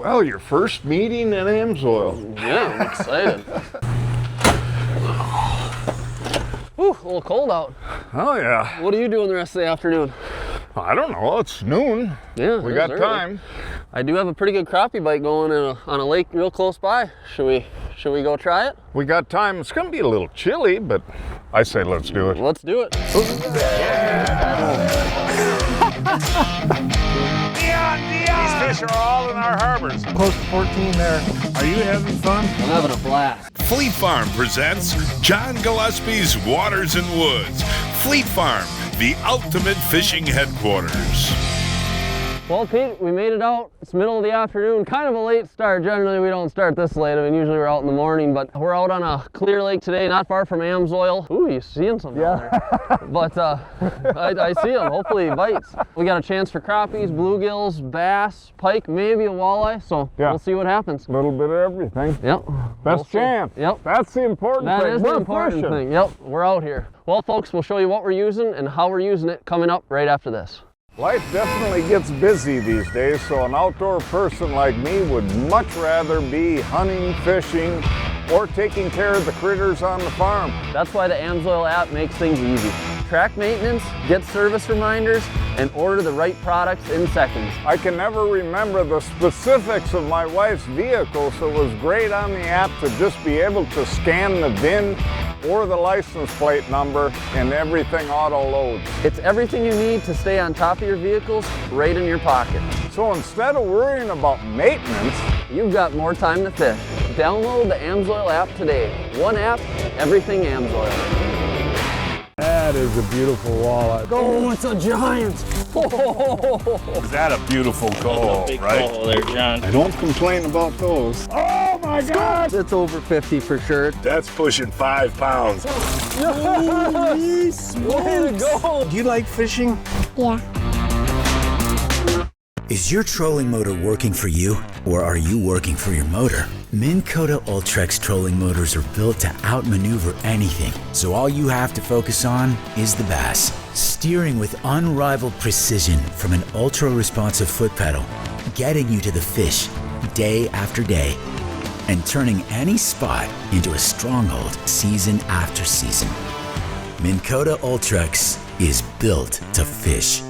Well, your first meeting at AMSOIL. Yeah, I'm excited. Whew, a little cold out. Oh yeah. What are you doing the rest of the afternoon? I don't know, it's noon. Yeah, we got time. I do have a pretty good crappie bite going on a lake real close by. Should we go try it? We got time. It's gonna be a little chilly, but I say let's do it. Let's do it. These fish are all in our harbors. Close to 14 there. Are you having fun? I'm having a blast. Fleet Farm presents John Gillespie's Waters and Woods. Fleet Farm, the ultimate fishing headquarters. Well, Pete, we made it out. It's middle of the afternoon, kind of a late start. Generally, we don't start this late. I mean, usually we're out in the morning, but we're out on a clear lake today, not far from AMSOIL. Ooh, you seeing some down there. But I see them. Hopefully he bites. We got a chance for crappies, bluegills, bass, pike, maybe a walleye. So we'll see what happens. A little bit of everything. Yep. Best chance. Yep. That's the important thing. That is the important fishing. thing. Yep, we're out here. Well, folks, we'll show you what we're using and how we're using it coming up right after this. Life definitely gets busy these days, so an outdoor person like me would much rather be hunting, fishing, or taking care of the critters on the farm. That's why the AMSOIL app makes things easy. Track maintenance, get service reminders, and order the right products in seconds. I can never remember the specifics of my wife's vehicle, so it was great on the app to just be able to scan the VIN or the license plate number and everything auto loads. It's everything you need to stay on top of your vehicles right in your pocket. So instead of worrying about maintenance, you've got more time to fish. Download the AMSOIL app today. One app, everything AMSOIL. that is a beautiful walleye. Oh, it's a giant. Is that a beautiful coho, right? Coho there, John. I don't complain about those. Oh my God! It's over 50 for sure. That's pushing 5 pounds. Holy smokes. Way to go. Do you like fishing? Yeah. Is your trolling motor working for you, or are you working for your motor? Minn Kota Ultrex trolling motors are built to outmaneuver anything, so all you have to focus on is the bass. Steering with unrivaled precision from an ultra-responsive foot pedal, getting you to the fish day after day, and turning any spot into a stronghold season after season. Minn Kota Ultrex is built to fish.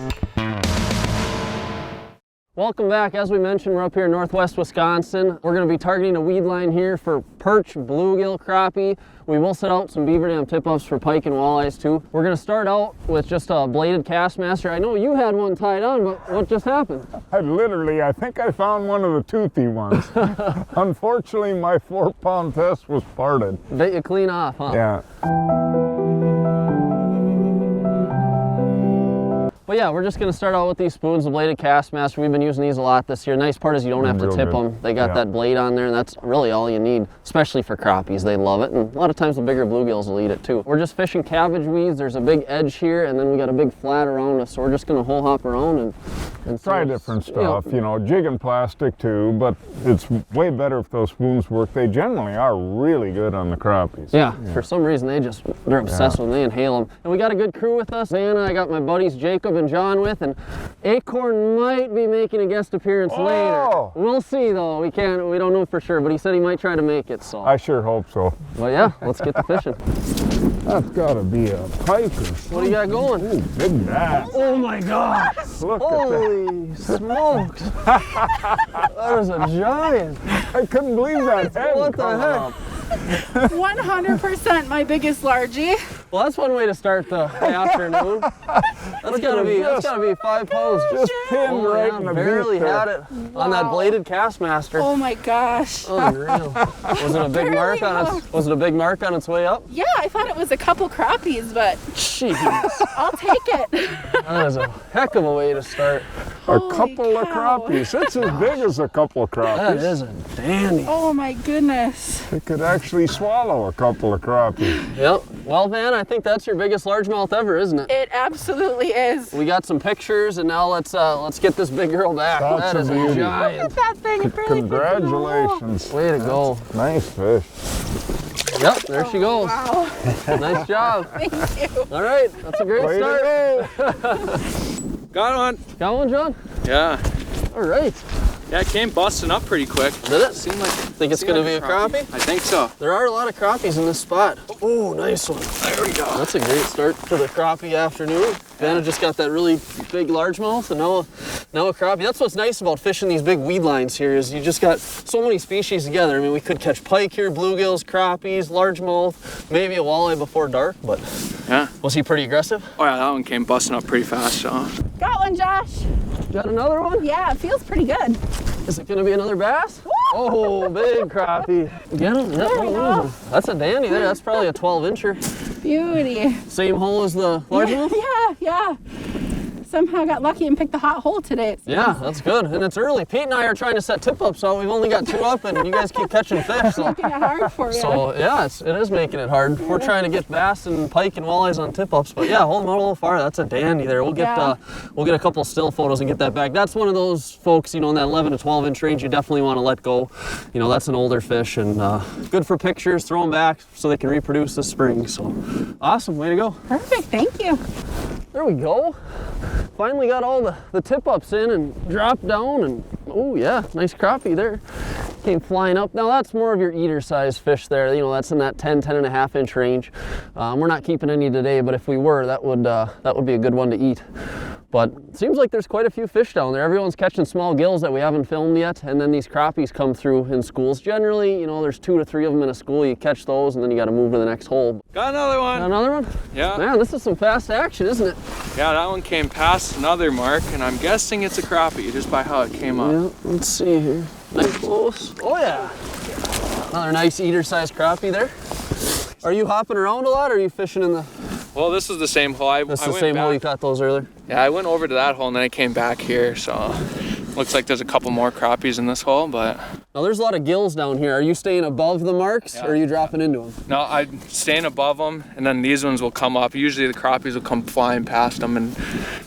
Welcome back. As we mentioned, we're up here in northwest Wisconsin. We're going to be targeting a weed line here for perch, bluegill, crappie. We will set out some Beaver Dam tip-ups for pike and walleyes too. We're going to start out with just a bladed Castmaster. I know you had one tied on, but what just happened? I think I found one of the toothy ones. Unfortunately, my 4-pound test was parted. Bet you clean off, huh? Yeah. But yeah, we're just going to start out with these spoons, the bladed Castmaster. We've been using these a lot this year. Nice part is you don't have to tip them. They got that blade on there, and that's really all you need, especially for crappies. They love it, and a lot of times the bigger bluegills will eat it too. We're just fishing cabbage weeds. There's a big edge here, and then we got a big flat around us, so we're just going to hole hop around and try different stuff, you know, jig and plastic too, but it's way better if those spoons work. They generally are really good on the crappies. Yeah, for some reason they're obsessed with them. They inhale them. And we got a good crew with us. Anna, I got my buddies Jacob and John with, and Acorn might be making a guest appearance later. We'll see though. We don't know for sure, but he said he might try to make it, so. I sure hope so. Well, yeah, let's get to fishing. That's gotta be a pike or something. What do you got going? Ooh, big bass. Oh my gosh! Look Holy smokes! That is a giant. I couldn't believe that head. What the heck? 100% my biggest largie. Well, that's one way to start the afternoon. That's gotta be 5 pounds. Just pinned right in the barely beak there. had it on that bladed Castmaster. Oh my gosh. Unreal. Was it a big mark on its? Was it a big mark on its way up? Yeah, I thought it was a couple crappies, but Jeez, I'll take it. that is a heck of a way to start. A couple of crappies. It's as big as a couple of crappies. That is a dandy. Oh my goodness. It could actually swallow a couple of crappies. Yep. Well, Van, I think that's your biggest largemouth ever, isn't it? It absolutely is. We got some pictures, and now let's get this big girl back. That's That is a a beauty. Look giant. at that thing. It really Congratulations. Way to go. Nice fish. Yep, there she goes. Wow. Nice job. Thank you. All right, that's a great Way start. to go. Got one. Got one, John? Yeah. All right. Yeah, it came busting up pretty quick. Did it? Seemed like Think it's gonna be a crappie? I think so. There are a lot of crappies in this spot. Oh, nice one. There we go. That's a great start to the crappie afternoon. Vanna just got that really big largemouth, and now a crappie. That's what's nice about fishing these big weed lines here is you just got so many species together. I mean, we could catch pike here, bluegills, crappies, largemouth, maybe a walleye before dark, but Yeah. was he pretty aggressive? Oh yeah, that one came busting up pretty fast, so. Got one, Josh. Got another one? Yeah, it feels pretty good. Is it gonna be another bass? Oh, big crappie. Get him? Yep, we go. That's a dandy there. That's probably a 12-incher. Beauty. Same hole as the largemouth? Yeah. Somehow got lucky and picked the hot hole today. Yeah, that's good. And it's early. Pete and I are trying to set tip-ups out. We've only got 2 up, and you guys keep catching fish. So, Making it hard for you. so yeah, it is making it hard. We're trying to get bass and pike and walleyes on tip-ups, but yeah, hold them out a little far. That's a dandy there. We'll get a couple still photos and get that back. That's one of those folks, you know, in that 11 to 12-inch range, you definitely want to let go. You know, that's an older fish and good for pictures. Throw them back so they can reproduce this spring. So awesome, way to go. Perfect, thank you. There we go. Finally got all the tip-ups in and dropped down, and oh yeah, nice crappie there. Came flying up. Now that's more of your eater size fish there. You know, that's in that 10.5 inch range. We're not keeping any today, but if we were, that would be a good one to eat. But it seems like there's quite a few fish down there. Everyone's catching small gills that we haven't filmed yet, and then these crappies come through in schools. Generally, you know, there's 2 to 3 of them in a school. You catch those, and then you got to move to the next hole. Got another one. Got another one? Yeah. Man, this is some fast action, isn't it? Yeah, that one came past another mark, and I'm guessing it's a crappie just by how it came up. Yeah, let's see here. Nice close. Oh yeah. Another nice eater-sized crappie there. Are you hopping around a lot, or are you fishing in the... Well, this is the same hole. That's the same hole you caught those earlier? Yeah, I went over to that hole and then I came back here, so looks like there's a couple more crappies in this hole, but... Now there's a lot of gills down here. Are you staying above the marks, or are you dropping into them? No, I'm staying above them, and then these ones will come up. Usually the crappies will come flying past them, and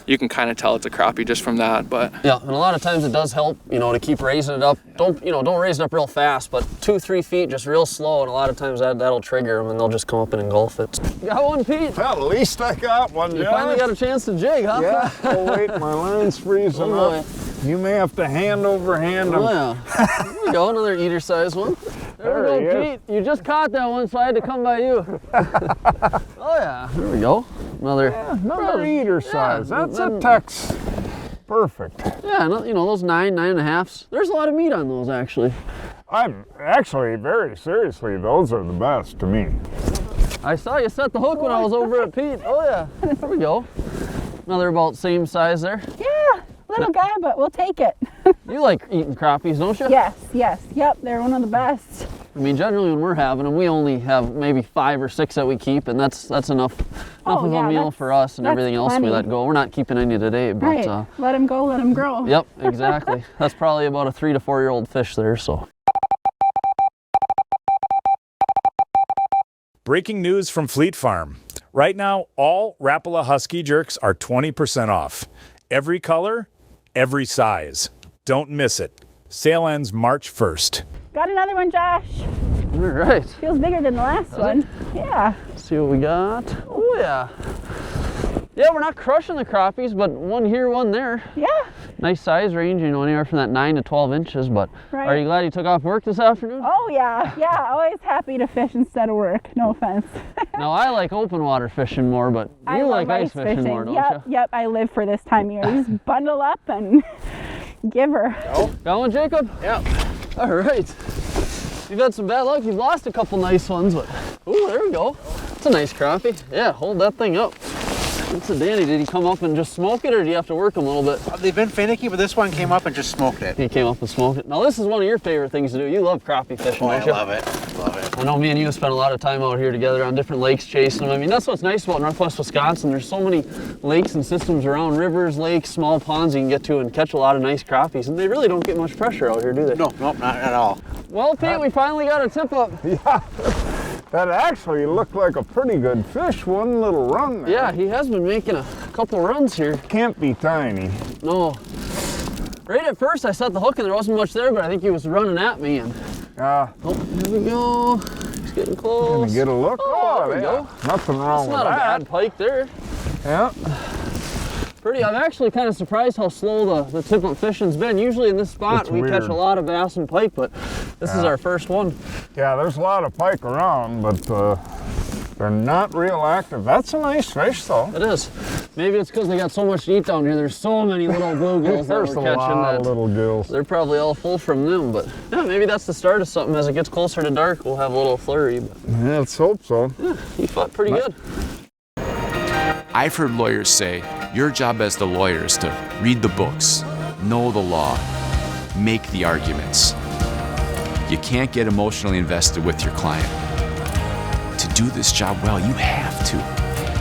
you can kind of tell it's a crappie just from that, but... Yeah, and a lot of times it does help, you know, to keep raising it up. Don't raise it up real fast, but 2-3 feet, just real slow, and a lot of times that'll trigger them, and they'll just come up and engulf it. Got one, Pete? Well, at least I got one, Josh. You finally got a chance to jig, huh? Yeah. Oh wait, my line's freezing up. You may have to hand over hand them. Oh yeah. There we go, another eater-sized one. There we go, Pete. You just caught that one, so I had to come by you. Oh yeah, there we go. Another eater size. That's a Tex. Perfect. Yeah, you know, those 9.5s. There's a lot of meat on those, actually. I'm actually, very seriously, those are the best to me. I saw you set the hook when I was over at Pete. Oh yeah, there we go. Another about same size there. Yeah, little guy, but we'll take it. You like eating crappies, don't you? Yes. Yep, they're one of the best. I mean, generally when we're having them, we only have maybe 5 or 6 that we keep, and that's enough of a meal for us, and everything else we let go. We're not keeping any today, but right. Let them go, let them grow. Yep, exactly. That's probably about a 3 to 4 year old fish there. So. Breaking news from Fleet Farm. Right now, all Rapala Husky jerks are 20% off. Every color, every size. Don't miss it. Sale ends March 1st. Got another one, Josh. All right. Feels bigger than the last one. Yeah. Let's see what we got. Oh yeah. Yeah, we're not crushing the crappies, but one here, one there. Yeah. Nice size range, you know, anywhere from that 9 to 12 inches, but Are you glad you took off work this afternoon? Oh yeah, always happy to fish instead of work, no offense. Now I like open water fishing more, but you like ice fishing more, don't you? Yep, I live for this time of year. You just bundle up and give her. Got one, Jacob? Yep. All right. You've had some bad luck. You've lost a couple nice ones, but ooh, there we go. It's a nice crappie. Yeah, hold that thing up. That's a dandy. Did he come up and just smoke it, or do you have to work him a little bit? They've been finicky, but this one came up and just smoked it. He came up and smoked it. Now this is one of your favorite things to do. You love crappie fishing, don't you? I love it. Love it. I know me and you have spent a lot of time out here together on different lakes chasing them. I mean, that's what's nice about Northwest Wisconsin. There's so many lakes and systems around, rivers, lakes, small ponds you can get to and catch a lot of nice crappies. And they really don't get much pressure out here, do they? No, not at all. Well, Pete, we finally got a tip up. Yeah. That actually looked like a pretty good fish. One little run there. Yeah, he has been making a couple runs here. Can't be tiny. No. Right at first I set the hook and there wasn't much there, but I think he was running at me. And oh, here we go. He's getting close. Gonna get a look. Oh, there we go. Nothing wrong with that. That's not a bad pike there. Yeah. I'm actually kind of surprised how slow the tip-up fishing's been. Usually in this spot we catch a lot of bass and pike, but this is our first one. Yeah, there's a lot of pike around, but they're not real active. That's a nice fish, though. It is. Maybe it's because they got so much to eat down here. There's so many little bluegills that we're catching. There's a lot of little gills. They're probably all full from them, but yeah, maybe that's the start of something. As it gets closer to dark, we'll have a little flurry. But yeah, let's hope so. Yeah, he fought pretty good. I've heard lawyers say, your job as the lawyer is to read the books, know the law, make the arguments. You can't get emotionally invested with your client. To do this job well, you have to.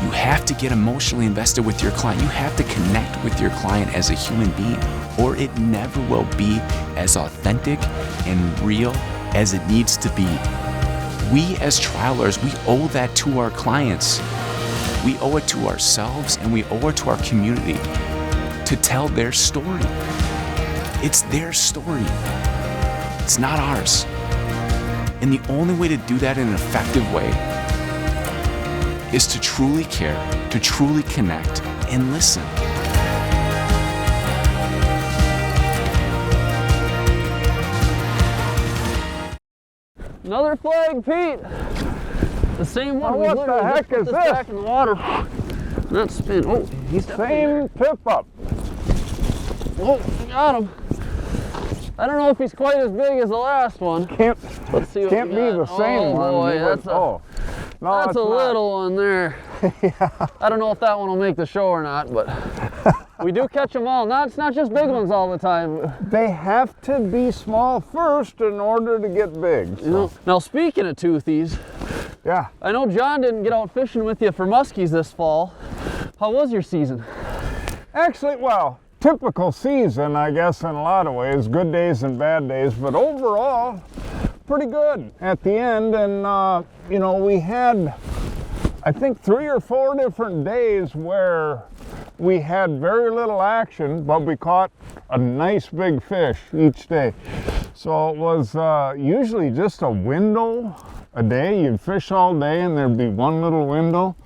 You have to get emotionally invested with your client. You have to connect with your client as a human being, or it never will be as authentic and real as it needs to be. We as trial lawyers, we owe that to our clients. We owe it to ourselves, and we owe it to our community to tell their story. It's their story. It's not ours. And the only way to do that in an effective way is to truly care, to truly connect, and listen. Another flag, Pete. The same one. Now what the heck is this? Back in the water. Not spin. Oh, he's same tip up. Oh, got him. I don't know if he's quite as big as the last one. Let's see what can't be the same one. Boy, that's a little one there. Yeah. I don't know if that one will make the show or not, but we do catch them all. It's not just big ones all the time. They have to be small first in order to get big. So. You know, now speaking of toothies, yeah, I know John didn't get out fishing with you for muskies this fall. How was your season? Actually, well, typical season, I guess, in a lot of ways. Good days and bad days, but overall, pretty good at the end. And, you know, we had, I think, 3 or 4 different days where we had very little action, but we caught a nice big fish each day. So it was usually just a window a day. You'd fish all day and there'd be one little window.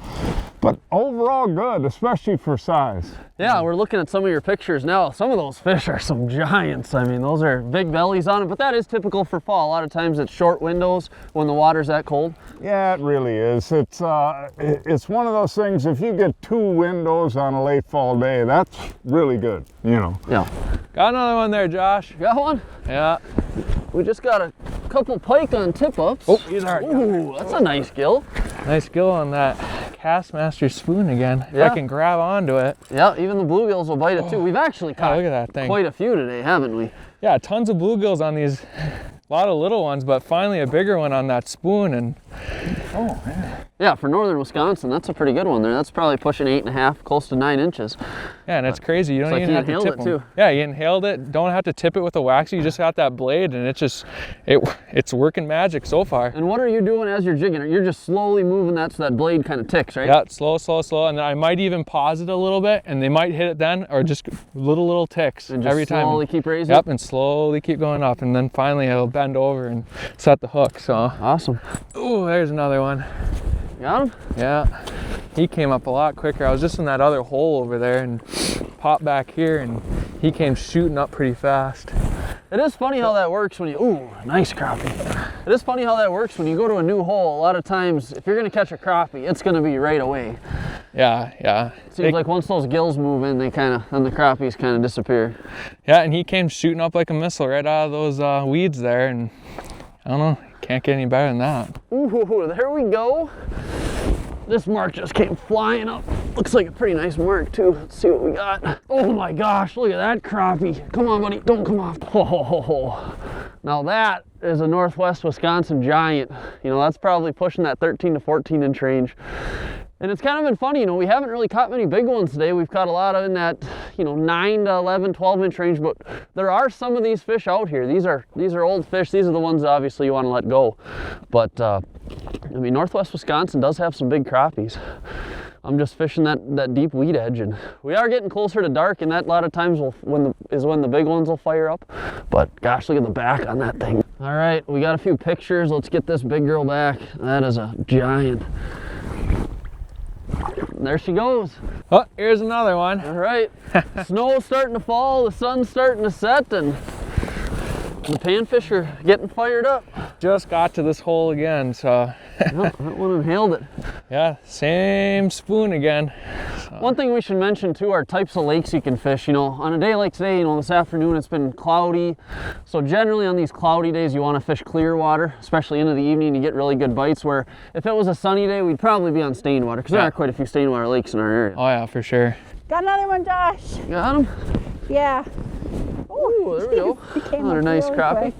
But overall good, especially for size. Yeah, we're looking at some of your pictures now. Some of those fish are some giants. I mean, those are big bellies on them, but that is typical for fall. A lot of times it's short windows when the water's that cold. Yeah, it really is. It's one of those things, if you get 2 windows on a late fall day, that's really good, you know. Yeah. Got another one there, Josh. Got one? Yeah. We just got a couple pike on tip-ups. Oh, he's hard. Ooh, that's a nice gill. Nice gill on that Castmaster spoon again. If I can grab onto it. Yeah, even the bluegills will bite it too. We've actually caught look at that thing. Quite a few today, haven't we? Yeah, tons of bluegills on these. A lot of little ones, but finally a bigger one on that spoon. And oh man. Yeah, for northern Wisconsin, that's a pretty good one there. That's probably pushing 8.5, close to 9 inches. Yeah, and it's crazy. You don't even have to tip them. Too. Yeah, you inhaled it. Don't have to tip it with a waxy. You just got that blade, and it's working magic so far. And what are you doing as you're jigging it? You're just slowly moving that so that blade kind of ticks, right? Yeah, slow, and then I might even pause it a little bit, and they might hit it then, or just little ticks and just every time. Slowly keep raising. Yep, and slowly keep going up, and then finally it'll bend over and set the hook. So awesome. Ooh, there's another one. Got him? Yeah, he came up a lot quicker. I was just in that other hole over there and popped back here, and he came shooting up pretty fast. It is funny how that works when you, ooh, nice crappie. It is funny how that works when you go to a new hole. A lot of times, if you're gonna catch a crappie, it's gonna be right away. Yeah. It seems like once those gills move in, then the crappies kind of disappear. Yeah, and he came shooting up like a missile right out of those weeds there, and I don't know, can't get any better than that. Ooh, there we go. This mark just came flying up. Looks like a pretty nice mark too. Let's see what we got. Oh my gosh, look at that crappie. Come on, buddy, don't come off. Oh. Now that is a northwest Wisconsin giant. You know, that's probably pushing that 13 to 14 inch range. And it's kind of been funny, you know, we haven't really caught many big ones today. We've caught a lot of in that, you know, 9 to 11, 12 inch range, but there are some of these fish out here. These are old fish. These are the ones obviously you want to let go. But, I mean, northwest Wisconsin does have some big crappies. I'm just fishing that deep weed edge, and we are getting closer to dark, and that a lot of times when the big ones will fire up. But gosh, look at the back on that thing. All right, we got a few pictures. Let's get this big girl back. That is a giant. there she goes. Oh, here's another one. All right. Snow's starting to fall, the sun's starting to set, and the panfish are getting fired up. Just got to this hole again, so. Yep, that one inhaled it. Yeah, same spoon again. So. One thing we should mention too are types of lakes you can fish. You know, on a day like today, you know, this afternoon it's been cloudy. So generally on these cloudy days, you want to fish clear water, especially into the evening, you get really good bites. Where if it was a sunny day, we'd probably be on stained water, because there are quite a few stained water lakes in our area. Oh yeah, for sure. Got another one, Josh. Got him? Yeah. Ooh, there we go. Another nice crappie.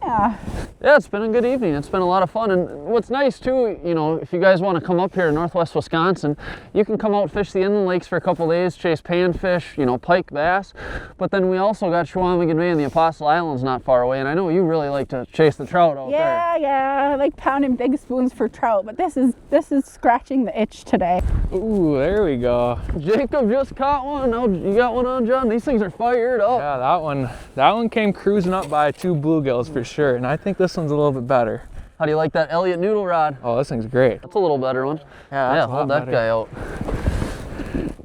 Yeah. Yeah, it's been a good evening. It's been a lot of fun. And what's nice too, you know, if you guys want to come up here in northwest Wisconsin, you can come out fish the inland lakes for a couple days, chase panfish, you know, pike, bass. But then we also got Chequamegon Bay and the Apostle Islands not far away. And I know you really like to chase the trout out there. Yeah, I like pounding big spoons for trout, but this is scratching the itch today. Ooh, there we go. Jacob just caught one. Now you got one on, John. These things are fired up. Yeah, that one came cruising up by 2 bluegills for sure. And I think this one's a little bit better. How do you like that Elliott noodle rod? Oh, this thing's great. That's a little better one. Yeah, hold that guy out.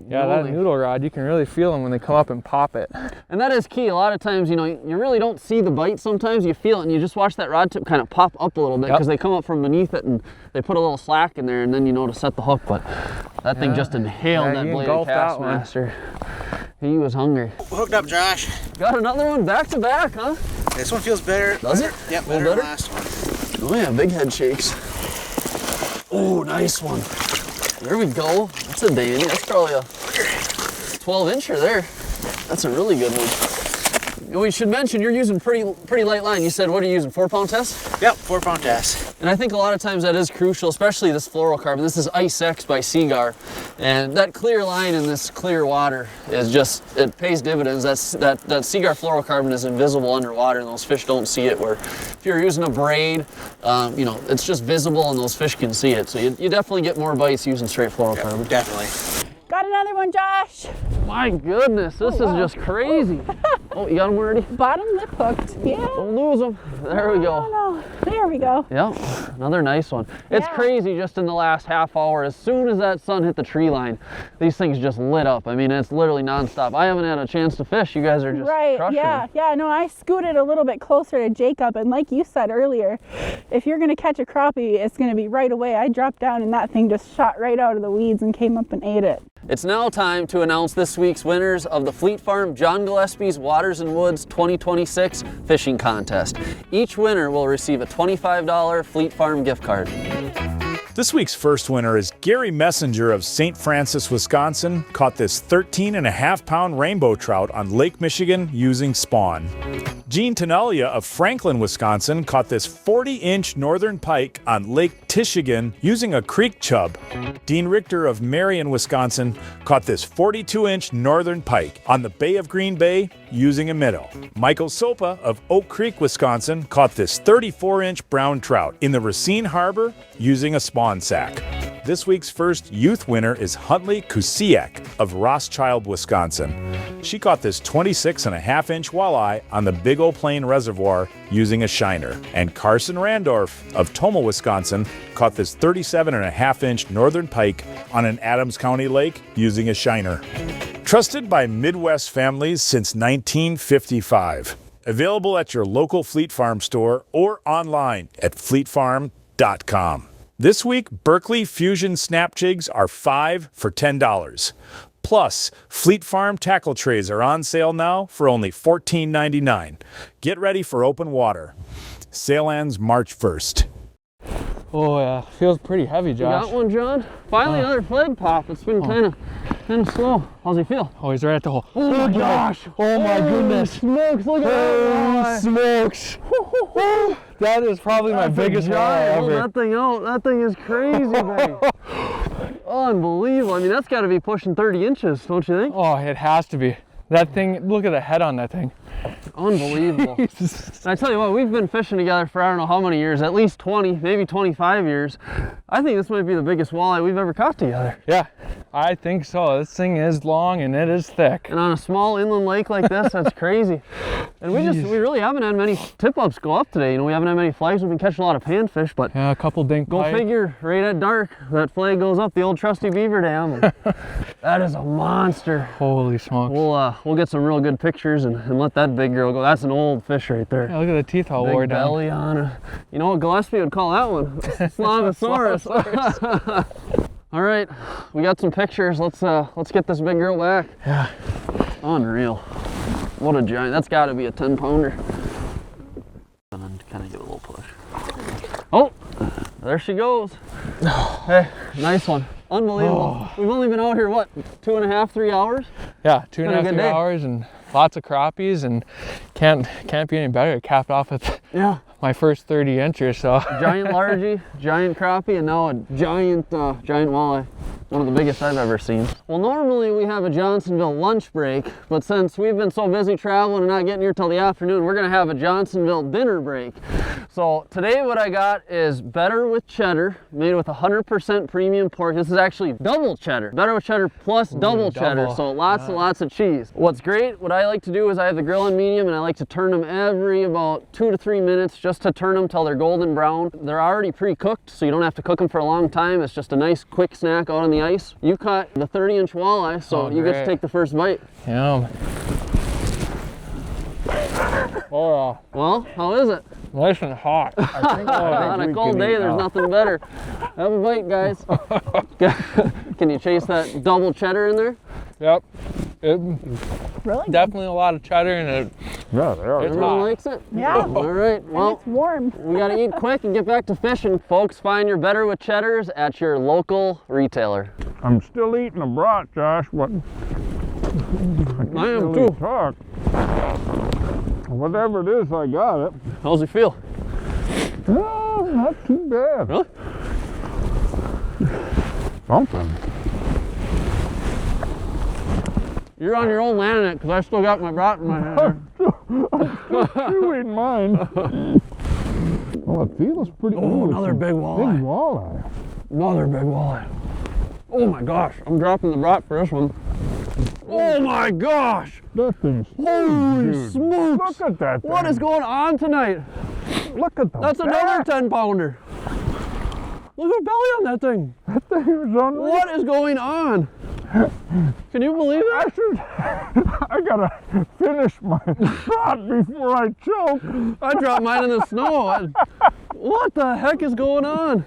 Yeah, that noodle rod, you can really feel them when they come up and pop it. And that is key. A lot of times, you know, you really don't see the bite sometimes. You feel it and you just watch that rod tip kind of pop up a little bit, because they come up from beneath it and they put a little slack in there, and then you know to set the hook. But that thing just inhaled that bladed Castmaster. He was hungry. Hooked up, Josh. Got another one back to back, huh? This one feels better. Does it? Yep, better than the last one. Oh yeah, big head shakes. Oh, nice one. There we go. That's a dandy. That's probably a 12-incher there. That's a really good one. We should mention you're using pretty light line. You said, what are you using, 4-pound test? Yep, 4-pound test. And I think a lot of times that is crucial, especially this fluorocarbon. This is Ice X by Seagar. And that clear line in this clear water is just, it pays dividends. That Seagar fluorocarbon is invisible underwater, and those fish don't see it. Where if you're using a braid, you know, it's just visible and those fish can see it. So you definitely get more bites using straight fluorocarbon. Yep, definitely. Got another one, Josh. My goodness, this is just crazy. Oh, you got him already? Bottom lip hooked. Yeah. Don't lose them. There we go. No. There we go. Yep, another nice one. It's crazy just in the last half hour. As soon as that sun hit the tree line, these things just lit up. I mean, it's literally nonstop. I haven't had a chance to fish. You guys are just crushing them. Yeah, no, I scooted a little bit closer to Jacob, and like you said earlier, if you're gonna catch a crappie, it's gonna be right away. I dropped down and that thing just shot right out of the weeds and came up and ate it. It's now time to announce this week's winners of the Fleet Farm John Gillespie's Waters and Woods 2026 Fishing Contest. Each winner will receive a $25 Fleet Farm gift card. This week's first winner is Gary Messenger of St. Francis, Wisconsin, caught this 13.5-pound rainbow trout on Lake Michigan using spawn. Gene Tenalia of Franklin, Wisconsin, caught this 40-inch northern pike on Lake Tishigan using a creek chub. Dean Richter of Marion, Wisconsin, caught this 42-inch northern pike on the Bay of Green Bay using a minnow. Michael Sopa of Oak Creek, Wisconsin, caught this 34-inch brown trout in the Racine Harbor using a spawn sack. This week's first youth winner is Huntley Kusiak of Rothschild, Wisconsin. She caught this 26.5-inch walleye on the Big O Plain Reservoir using a shiner. And Carson Randorf of Tomah, Wisconsin, caught this 37.5-inch northern pike on an Adams County lake using a shiner. Trusted by Midwest families since 1955. Available at your local Fleet Farm store or online at fleetfarm.com. This week, Berkeley Fusion Snap Jigs are 5 for $10. Plus, Fleet Farm tackle trays are on sale now for only $14.99. Get ready for open water. Sale ends March 1st. Oh yeah, feels pretty heavy, Josh. You got one, John? Finally, another flag pop. It's been kind of slow. How's he feel? Oh, he's right at the hole. Oh, gosh! Oh my goodness! Smokes! Look at that! Smokes! That is probably my biggest walleye ever. That thing out. That thing is crazy, baby. Unbelievable. I mean, that's got to be pushing 30 inches, don't you think? Oh, it has to be. That thing, look at the head on that thing. Unbelievable. I tell you what, we've been fishing together for I don't know how many years, at least 20, maybe 25 years. I think this might be the biggest walleye we've ever caught together. Yeah, I think so. This thing is long and it is thick. And on a small inland lake like this, that's crazy. And we really haven't had many tip-ups go up today. You know, we haven't had many flags. We've been catching a lot of panfish, but yeah, a couple dink go pike. figure, right at dark, that flag goes up, the old trusty Beaver Dam. That is a monster. Holy smokes. We'll get some real good pictures and let that big girl go. That's an old fish right there. Yeah, look at the teeth all big wore down. belly on it. You know what Gillespie would call that one? Slavosaurus. All right, we got some pictures. Let's get this big girl back. Yeah. Unreal. What a giant. That's got to be a 10-pounder. And then kind of give it a little push. Oh, there she goes. Hey, nice one. Unbelievable. We've only been out here, what, 2.5, 3 hours? Yeah, 2.5, 3 day. hours and lots of crappies, and can't be any better. I capped off with my first 30 inches. So giant largie, giant crappie, and now a giant walleye. One of the biggest I've ever seen. Well, normally we have a Johnsonville lunch break, but since we've been so busy traveling and not getting here till the afternoon, we're gonna have a Johnsonville dinner break. So today what I got is better with cheddar, made with 100% premium pork. This is actually double cheddar. Better with cheddar plus double cheddar, so lots and lots of cheese. What's great, what I like to do is I have the grill on medium and I like to turn them every about 2 to 3 minutes just to turn them till they're golden brown. They're already pre-cooked, so you don't have to cook them for a long time. It's just a nice quick snack out on the ice. You caught the 30-inch walleye, so you get to take the first bite. Yum. Oh, well, how is it? Nice and hot. On a cold day, there's nothing better. Have a bite, guys. Can you chase that double cheddar in there? Yep. Really? Definitely a lot of cheddar in it. Yeah, they are. Everyone likes it? Yeah. All right. Well, and it's warm. We got to eat quick and get back to fishing. Folks, find your better with cheddars at your local retailer. I'm still eating a brat, Josh, but I am too. Talk. Whatever it is, I got it. How's it feel? No, not too bad. Really? Something. You're on your own landing it, because I still got my brat in my hand. I'm still chewing mine. Well, it feels pretty good. Oh, another big walleye. Big walleye. Another big walleye. Oh my gosh, I'm dropping the brat for this one. Oh my gosh! That thing's huge, Holy dude. smokes! Look at that thing. What is going on tonight? Look at that. That's another 10-pounder. Look at the belly on that thing. That thing is unreal. What is going on? Can you believe it? I gotta finish my shot before I choke. I dropped mine in the snow. What the heck is going on?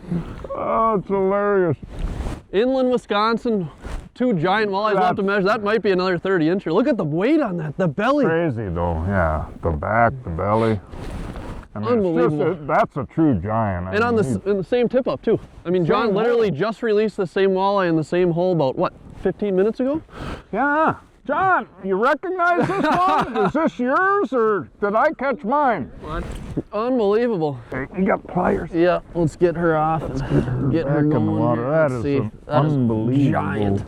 Oh, it's hilarious. Inland Wisconsin, 2 giant walleyes left to measure. That might be another 30-incher. Look at the weight on that, the belly. Crazy though, yeah. The back, the belly. I mean, unbelievable. That's a true giant. And on in the same tip up too. I mean, John literally just released the same walleye in the same hole about, what, 15 minutes ago? Yeah. John, you recognize this one? Is this yours or did I catch mine? What? Unbelievable. Hey, you got pliers? Yeah, let's get her off and get her going. In the water. That is unbelievable. Giant.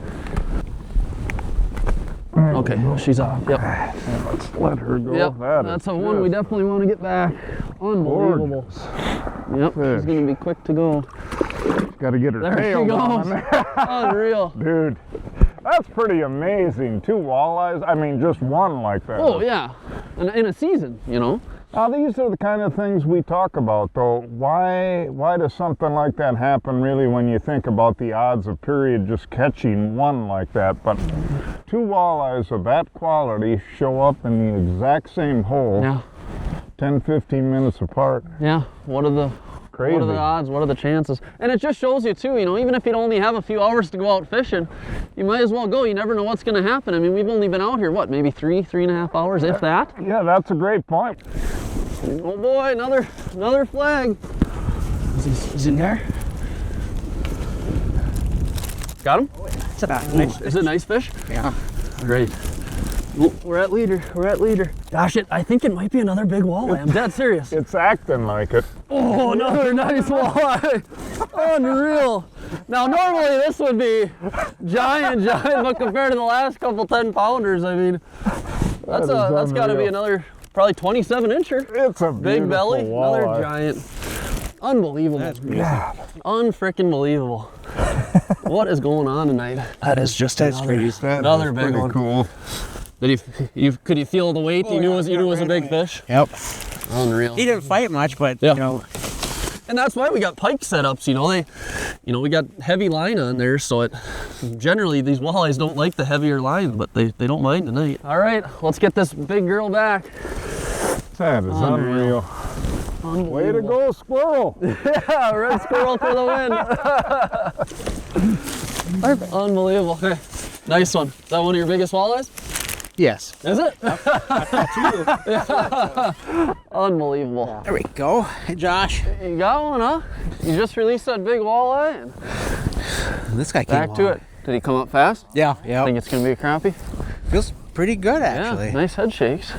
Okay, she's off. Yep. Let's let her go. Yep. That's a one we definitely want to get back. Unbelievable. Yep, she's going to be quick to go. Got to get her there tail she goes. on. Unreal. Dude, that's pretty amazing. 2 walleyes, I mean, just one like that. Oh, yeah. In a season, you know. Now, these are the kind of things we talk about, though. Why does something like that happen, really, when you think about the odds of period just catching one like that? But 2 walleyes of that quality show up in the exact same hole, 10, 15 minutes apart. Yeah, what are the odds? What are the chances? And it just shows you too, you know, even if you only have a few hours to go out fishing, you might as well go. You never know what's going to happen. I mean, we've only been out here, what, maybe 3.5 hours, if that? Yeah, that's a great point. Oh boy, another flag. Is in there? Got him? Oh, yeah. It's a nice fish. Is it a nice fish? Yeah. Great. Oh, we're at leader. We're at leader. Gosh, I think it might be another big walleye. I'm dead serious. It's acting like it. Oh, another nice walleye. Unreal. Now, normally this would be giant, but compared to the last couple 10-pounders, I mean, that's got to be another probably 27-incher. It's a big belly. walleye. Another giant. Unbelievable. That's beautiful. Unfrickin' believable. What is going on tonight? That is just as crazy. Another big one. Cool. Could you feel the weight? You knew it was a big fish? Yep. Unreal. He didn't fight much, but Yeah. you know. And that's why we got pike setups, we got heavy line on there, so generally these walleyes don't like the heavier line, but they don't mind tonight. All right, let's get this big girl back. That is unreal. Way to go, squirrel. Yeah, red squirrel for the win. Unbelievable. Okay, nice one. Is that one of your biggest walleyes? Yes. Is it? Unbelievable. There we go. Hey, Josh. You got one, huh? You just released that big walleye and This guy came back to it. Did he come up fast? Yeah, yeah. Think it's gonna be a crappie? Feels pretty good, actually. Yeah, nice head shakes.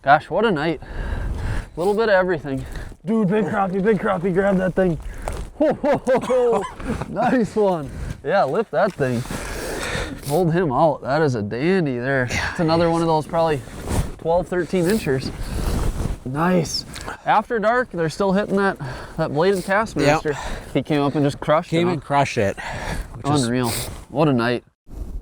Gosh, what a night. A little bit of everything. Dude, big crappie, grab that thing. Ho, ho, ho, ho. Nice one. Yeah, lift that thing. Hold him out. That is a dandy there. It's another one of those probably 12, 13 inchers. Nice. After dark, they're still hitting that bladed cast master. Yep. He came up and just crushed it. Came and crushed it. Unreal. What a night.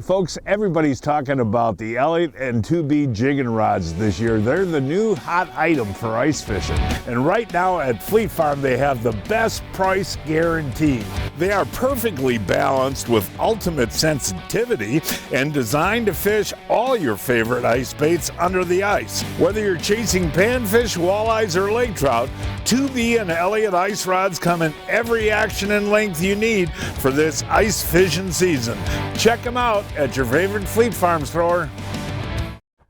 Folks, everybody's talking about the Elliott and 2B jigging rods this year. They're the new hot item for ice fishing. And right now at Fleet Farm, they have the best price guarantee. They are perfectly balanced with ultimate sensitivity and designed to fish all your favorite ice baits under the ice. Whether you're chasing panfish, walleyes, or lake trout, 2B and Elliott ice rods come in every action and length you need for this ice fishing season. Check them out at your favorite Fleet Farm store.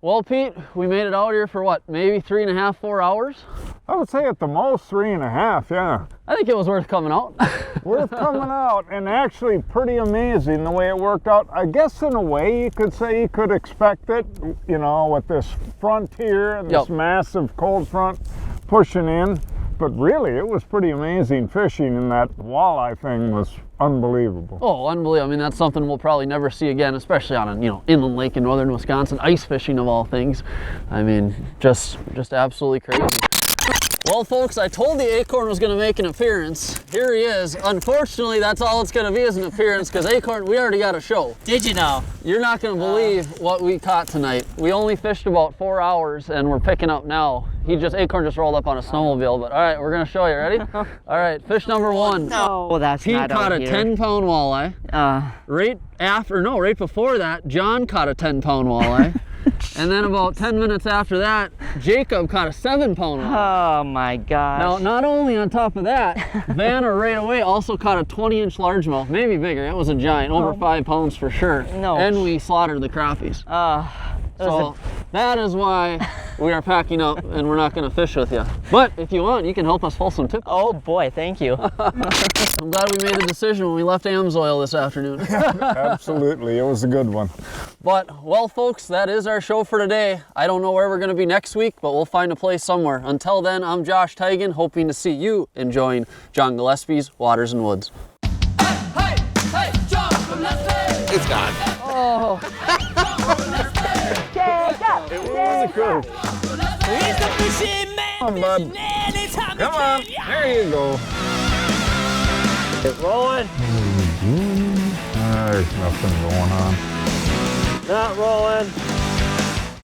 Well, Pete, we made it out here for what, maybe 3.5, 4 hours? I would say at the most 3.5, yeah. I think it was worth coming out. Worth coming out, and actually pretty amazing the way it worked out. I guess in a way you could say you could expect it, with this front here and this massive cold front pushing in. But really, it was pretty amazing fishing, and that walleye thing was unbelievable. Oh, unbelievable. I mean, that's something we'll probably never see again, especially on an, inland lake in northern Wisconsin, ice fishing of all things. I mean, just absolutely crazy. Well, folks, I told the Acorn was going to make an appearance. Here he is. Unfortunately, that's all it's going to be is an appearance, because Acorn, we already got a show. Did you know? You're not going to believe what we caught tonight. We only fished about 4 hours, and we're picking up now. Acorn just rolled up on a snowmobile, but all right, we're going to show you. Ready? All right, fish number one. No, that's Pete not caught out a here. 10-pound walleye. Right before that, John caught a 10-pound walleye. And then about 10 minutes after that, Jacob caught a 7-pound walleye. Oh my gosh. Now, not only on top of that, Vanna right away also caught a 20-inch largemouth, maybe bigger. It was a giant, over 5 pounds for sure. No. And we slaughtered the crappies. So that is why we are packing up and we're not going to fish with you. But if you want, you can help us pull some tips. Oh boy, thank you. I'm glad we made the decision when we left AMSOIL this afternoon. Absolutely, it was a good one. But, well, folks, that is our show for today. I don't know where we're going to be next week, but we'll find a place somewhere. Until then, I'm Josh Tigan, hoping to see you enjoying John Gillespie's Waters and Woods. Hey, John Gillespie! It's gone. Oh. It was a cool. He's the fishing man. Come on, bud. Come on. There you go. Get rolling. There's nothing going on. Not rolling.